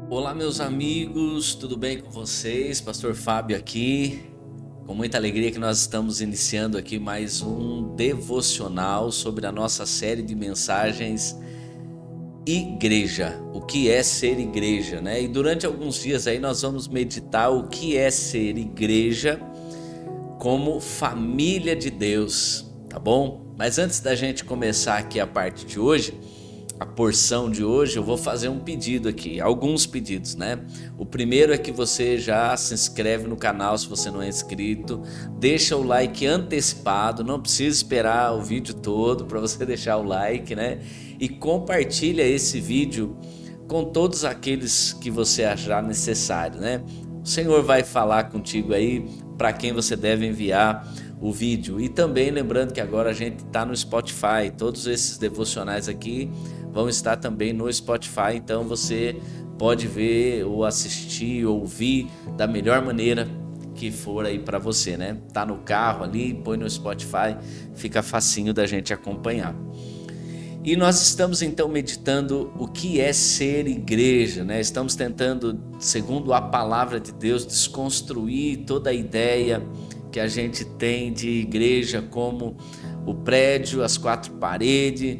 Olá, meus amigos, tudo bem com vocês? Pastor Fábio aqui. Com muita alegria que nós estamos iniciando aqui mais um devocional sobre a nossa série de mensagens Igreja. O que é ser igreja, né? E durante alguns dias aí nós vamos meditar o que é ser igreja como família de Deus, tá bom? Mas antes da gente começar aqui a parte de hoje, a porção de hoje, eu vou fazer um pedido aqui, alguns pedidos, né? O primeiro é que você já se inscreve no canal se você não é inscrito, deixa o like antecipado, não precisa esperar o vídeo todo para você deixar o like, né? E compartilha esse vídeo com todos aqueles que você achar necessário, né? O Senhor vai falar contigo aí para quem você deve enviar o vídeo. E também lembrando que agora a gente está no Spotify, todos esses devocionais aqui vão estar também no Spotify, então você pode ver ou assistir, ouvir da melhor maneira que for aí para você, né? Tá no carro ali, põe no Spotify, fica facinho da gente acompanhar. E nós estamos então meditando o que é ser igreja, né? Estamos tentando, segundo a palavra de Deus, desconstruir toda a ideia que a gente tem de igreja como o prédio, as quatro paredes,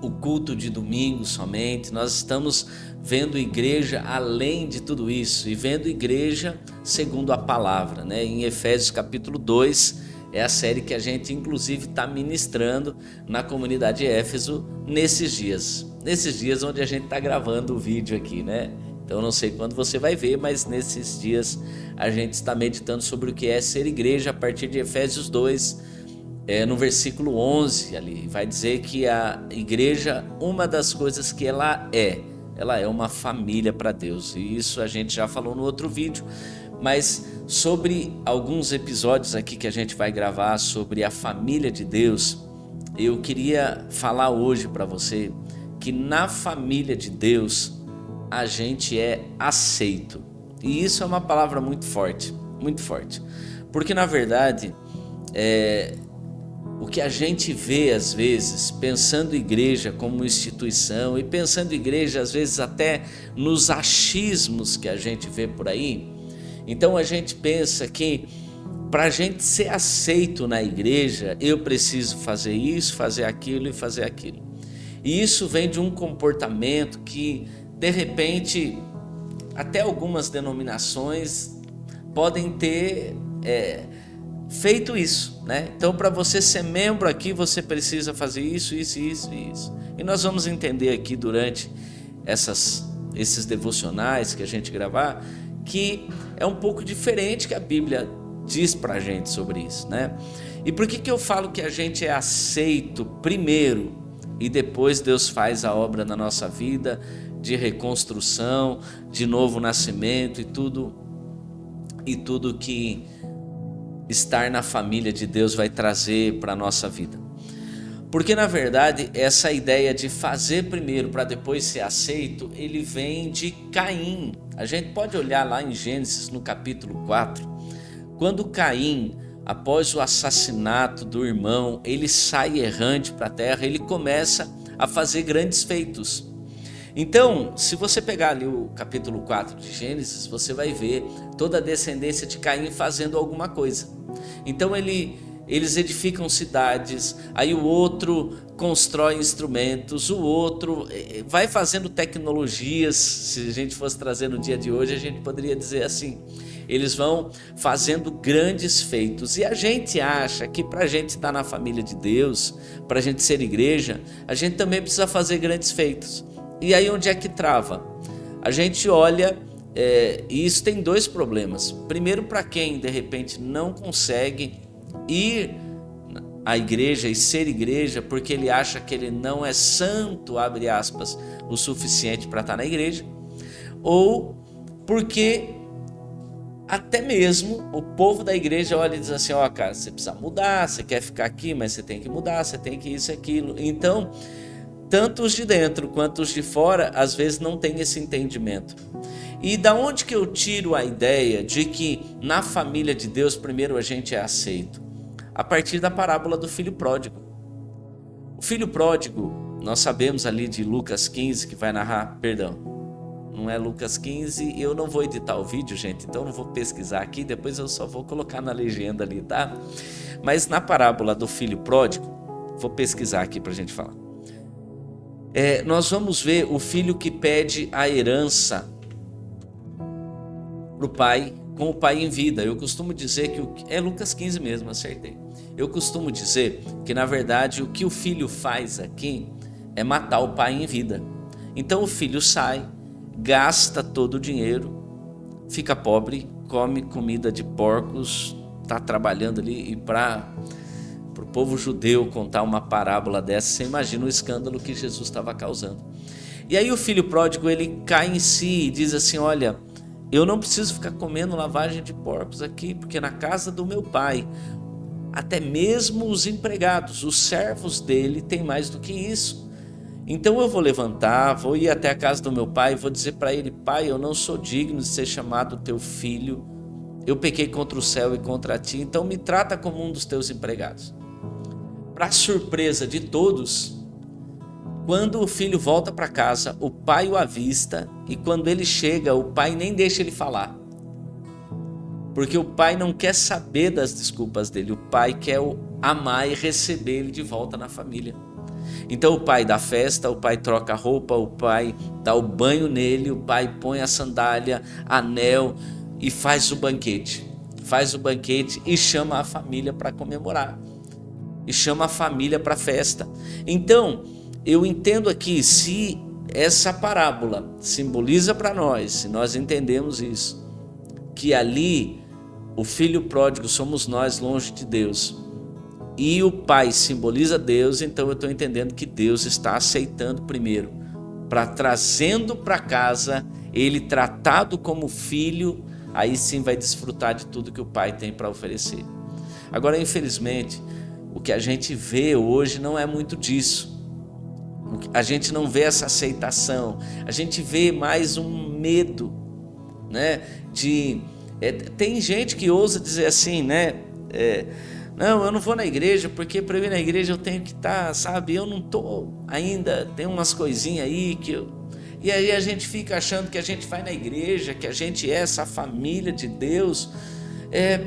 o culto de domingo somente. Nós estamos vendo igreja além de tudo isso e vendo igreja segundo a palavra, né? Em Efésios capítulo 2 é a série que a gente inclusive está ministrando na comunidade Éfeso nesses dias onde a gente está gravando o vídeo aqui, né? Então não sei quando você vai ver, mas nesses dias a gente está meditando sobre o que é ser igreja a partir de Efésios 2, no versículo 11 ali, vai dizer que a igreja, uma das coisas que ela é uma família para Deus. E isso a gente já falou no outro vídeo, mas sobre alguns episódios aqui que a gente vai gravar sobre a família de Deus, eu queria falar hoje para você que na família de Deus a gente é aceito. E isso é uma palavra muito forte, porque na verdade o que a gente vê às vezes, pensando igreja como instituição e pensando igreja às vezes até nos achismos que a gente vê por aí, então a gente pensa que para a gente ser aceito na igreja, eu preciso fazer isso, fazer aquilo e fazer aquilo. E isso vem de um comportamento que, de repente, até algumas denominações podem ter feito isso, né? Então, para você ser membro aqui, você precisa fazer isso. E nós vamos entender aqui durante esses devocionais que a gente gravar, que é um pouco diferente que a Bíblia diz para a gente sobre isso, né? E por que eu falo que a gente é aceito primeiro e depois Deus faz a obra na nossa vida de reconstrução, de novo nascimento e tudo que estar na família de Deus vai trazer para a nossa vida? Porque na verdade essa ideia de fazer primeiro para depois ser aceito, ele vem de Caim. A gente pode olhar lá em Gênesis no capítulo 4, quando Caim, após o assassinato do irmão, ele sai errante para a terra, ele começa a fazer grandes feitos. Então, se você pegar ali o capítulo 4 de Gênesis, você vai ver toda a descendência de Caim fazendo alguma coisa. Então eles edificam cidades, aí o outro constrói instrumentos, o outro vai fazendo tecnologias. Se a gente fosse trazer no dia de hoje, a gente poderia dizer assim: eles vão fazendo grandes feitos. E a gente acha que para a gente estar na família de Deus, para a gente ser igreja, a gente também precisa fazer grandes feitos. E aí onde é que trava? A gente olha, e isso tem dois problemas. Primeiro, para quem de repente não consegue ir à igreja e ser igreja porque ele acha que ele não é santo, abre aspas, o suficiente para estar na igreja, ou porque até mesmo o povo da igreja olha e diz assim: ó, cara, você precisa mudar, você quer ficar aqui, mas você tem que mudar, você tem que isso e aquilo. Então, tanto os de dentro quanto os de fora, às vezes não tem esse entendimento. E da onde que eu tiro a ideia de que na família de Deus primeiro a gente é aceito? A partir da parábola do filho pródigo. O filho pródigo, nós sabemos ali de Lucas 15, que vai narrar, perdão, não é Lucas 15. Eu não vou editar o vídeo, gente, então não vou pesquisar aqui, depois eu só vou colocar na legenda ali, tá? Mas na parábola do filho pródigo, vou pesquisar aqui pra gente falar. Nós vamos ver o filho que pede a herança pro pai, com o pai em vida. Eu costumo dizer que é Lucas 15 mesmo, acertei. Eu costumo dizer que, na verdade, o que o filho faz aqui é matar o pai em vida. Então o filho sai, gasta todo o dinheiro, fica pobre, come comida de porcos, está trabalhando ali. E para o povo judeu contar uma parábola dessa, você imagina o escândalo que Jesus estava causando. E aí o filho pródigo, ele cai em si e diz assim: olha, eu não preciso ficar comendo lavagem de porcos aqui, porque na casa do meu pai, até mesmo os empregados, os servos dele, têm mais do que isso. Então eu vou levantar, vou ir até a casa do meu pai e vou dizer para ele: pai, eu não sou digno de ser chamado teu filho, eu pequei contra o céu e contra ti, então me trata como um dos teus empregados. Para surpresa de todos, quando o filho volta para casa, o pai o avista, e quando ele chega, o pai nem deixa ele falar. Porque o pai não quer saber das desculpas dele, o pai quer amar e receber ele de volta na família. Então o pai dá festa, o pai troca a roupa, o pai dá o banho nele, o pai põe a sandália, anel e faz o banquete. Faz o banquete e chama a família para comemorar. E chama a família para a festa. Então, eu entendo aqui, se essa parábola simboliza para nós, se nós entendemos isso, que ali o filho pródigo somos nós longe de Deus, e o pai simboliza Deus, então eu estou entendendo que Deus está aceitando primeiro, para trazendo para casa, ele tratado como filho, aí sim vai desfrutar de tudo que o pai tem para oferecer. Agora, infelizmente, o que a gente vê hoje não é muito disso. A gente não vê essa aceitação, a gente vê mais um medo, né? Tem gente que ousa dizer assim, né? Não, eu não vou na igreja, porque para eu ir na igreja eu tenho que estar, sabe? Eu não estou ainda, tem umas coisinhas aí que eu... E aí a gente fica achando que a gente vai na igreja, que a gente é essa família de Deus,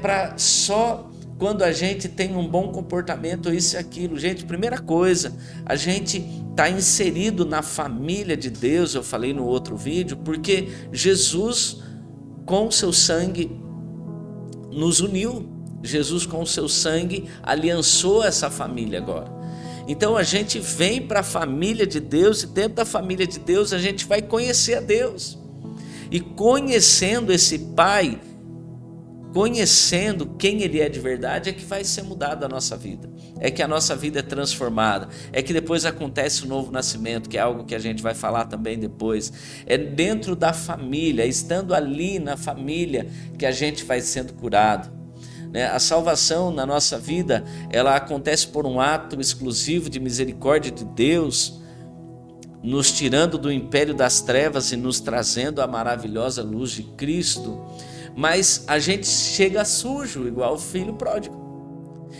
para só... Quando a gente tem um bom comportamento, isso e aquilo. Gente, primeira coisa, a gente está inserido na família de Deus, eu falei no outro vídeo, porque Jesus, com o seu sangue, nos uniu. Jesus, com o seu sangue, aliançou essa família agora. Então a gente vem para a família de Deus, e dentro da família de Deus a gente vai conhecer a Deus. E conhecendo esse Pai, conhecendo quem Ele é de verdade, é que vai ser mudada a nossa vida, é que a nossa vida é transformada, é que depois acontece o novo nascimento, que é algo que a gente vai falar também depois. É dentro da família, estando ali na família, que a gente vai sendo curado. A salvação na nossa vida, ela acontece por um ato exclusivo de misericórdia de Deus, nos tirando do império das trevas e nos trazendo a maravilhosa luz de Cristo. Mas a gente chega sujo, igual o filho pródigo.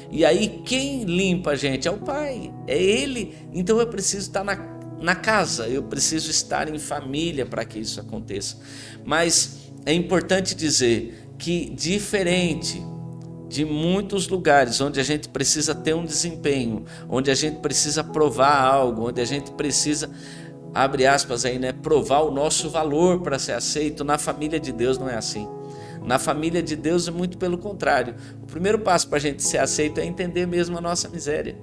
E aí quem limpa a gente é o pai, é ele. Então eu preciso estar na casa, eu preciso estar em família para que isso aconteça. Mas é importante dizer que, diferente de muitos lugares onde a gente precisa ter um desempenho, onde a gente precisa provar algo, onde a gente precisa, abre aspas aí, né, provar o nosso valor para ser aceito, na família de Deus não é assim. Na família de Deus é muito pelo contrário. O primeiro passo para a gente ser aceito é entender mesmo a nossa miséria.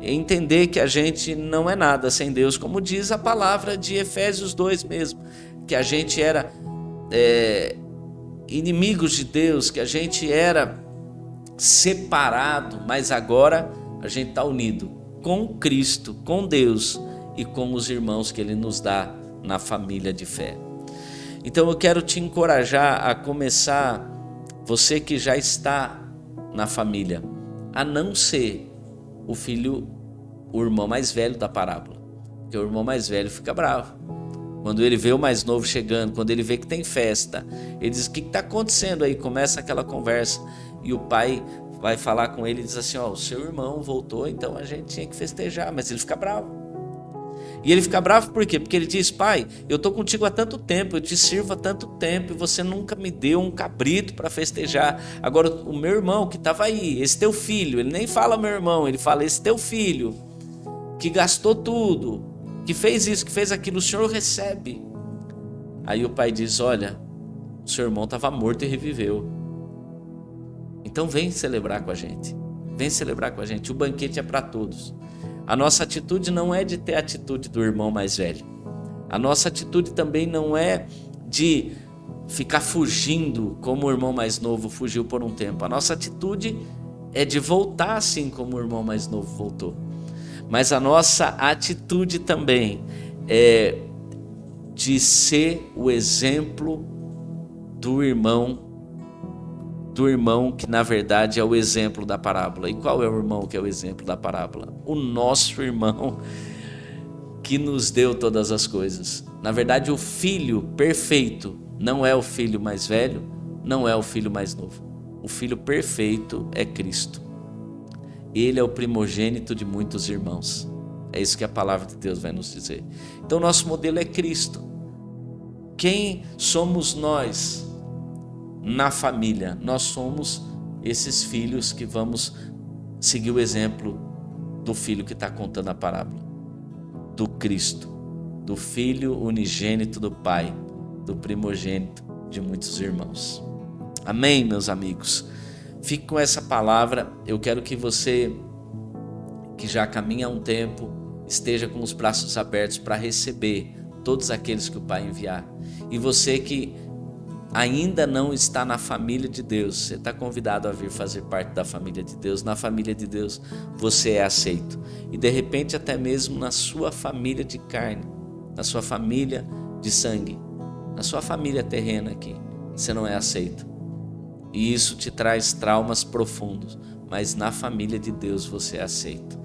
É entender que a gente não é nada sem Deus, como diz a palavra de Efésios 2 mesmo, que a gente era inimigos de Deus, que a gente era separado, mas agora a gente está unido com Cristo, com Deus e com os irmãos que Ele nos dá na família de fé. Então eu quero te encorajar a começar, você que já está na família, a não ser o filho, o irmão mais velho da parábola, porque o irmão mais velho fica bravo. Quando ele vê o mais novo chegando, quando ele vê que tem festa, ele diz: o que está acontecendo aí? Começa aquela conversa e o pai vai falar com ele e diz assim: o seu irmão voltou, então a gente tinha que festejar, mas ele fica bravo. E ele fica bravo por quê? Porque ele diz: pai, eu estou contigo há tanto tempo, eu te sirvo há tanto tempo e você nunca me deu um cabrito para festejar. Agora o meu irmão que estava aí, esse teu filho, ele nem fala meu irmão, ele fala esse teu filho, que gastou tudo, que fez isso, que fez aquilo, o senhor recebe. Aí o pai diz: olha, o seu irmão estava morto e reviveu. Então vem celebrar com a gente. Vem celebrar com a gente. O banquete é para todos. A nossa atitude não é de ter a atitude do irmão mais velho. A nossa atitude também não é de ficar fugindo como o irmão mais novo fugiu por um tempo. A nossa atitude é de voltar assim como o irmão mais novo voltou. Mas a nossa atitude também é de ser o exemplo do irmão que na verdade é o exemplo da parábola. E qual é o irmão que é o exemplo da parábola? O nosso irmão que nos deu todas as coisas. Na verdade, o filho perfeito não é o filho mais velho, não é o filho mais novo. O filho perfeito é Cristo. Ele é o primogênito de muitos irmãos. É isso que a palavra de Deus vai nos dizer. Então, nosso modelo é Cristo. Quem somos nós na família? Nós somos esses filhos que vamos seguir o exemplo do filho que está contando a parábola, do Cristo, do filho unigênito do Pai, do primogênito de muitos irmãos. Amém, meus amigos? Fique com essa palavra. Eu quero que você, que já caminha há um tempo, esteja com os braços abertos para receber todos aqueles que o Pai enviar. E você que ainda não está na família de Deus, você está convidado a vir fazer parte da família de Deus. Na família de Deus você é aceito. E de repente até mesmo na sua família de carne, na sua família de sangue, na sua família terrena aqui, você não é aceito. E isso te traz traumas profundos, mas na família de Deus você é aceito.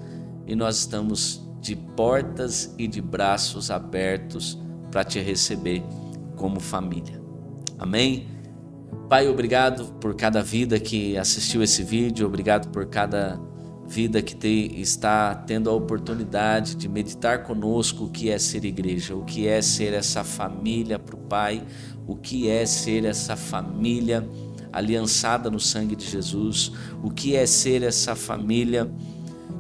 E nós estamos de portas e de braços abertos para te receber como família. Amém? Pai, obrigado por cada vida que assistiu esse vídeo, obrigado por cada vida que está tendo a oportunidade de meditar conosco o que é ser igreja, o que é ser essa família para o Pai, o que é ser essa família aliançada no sangue de Jesus, o que é ser essa família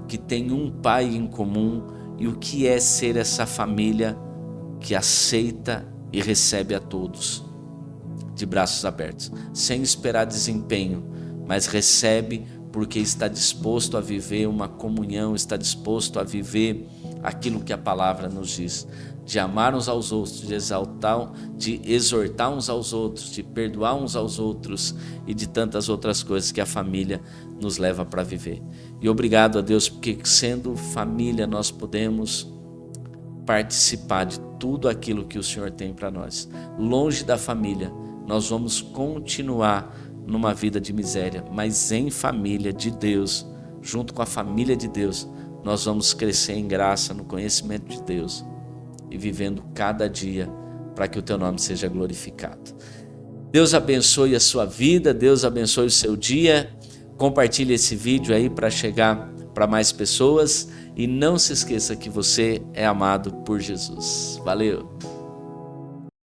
que tem um Pai em comum e o que é ser essa família que aceita e recebe a todos de braços abertos, sem esperar desempenho, mas recebe porque está disposto a viver uma comunhão, está disposto a viver aquilo que a palavra nos diz, de amar uns aos outros, de exortar uns aos outros, de perdoar uns aos outros e de tantas outras coisas que a família nos leva para viver. E obrigado a Deus, porque sendo família nós podemos participar de tudo aquilo que o Senhor tem para nós. Longe da família, nós vamos continuar numa vida de miséria, mas em família de Deus, junto com a família de Deus, nós vamos crescer em graça, no conhecimento de Deus e vivendo cada dia para que o teu nome seja glorificado. Deus abençoe a sua vida, Deus abençoe o seu dia. Compartilhe esse vídeo aí para chegar para mais pessoas e não se esqueça que você é amado por Jesus. Valeu!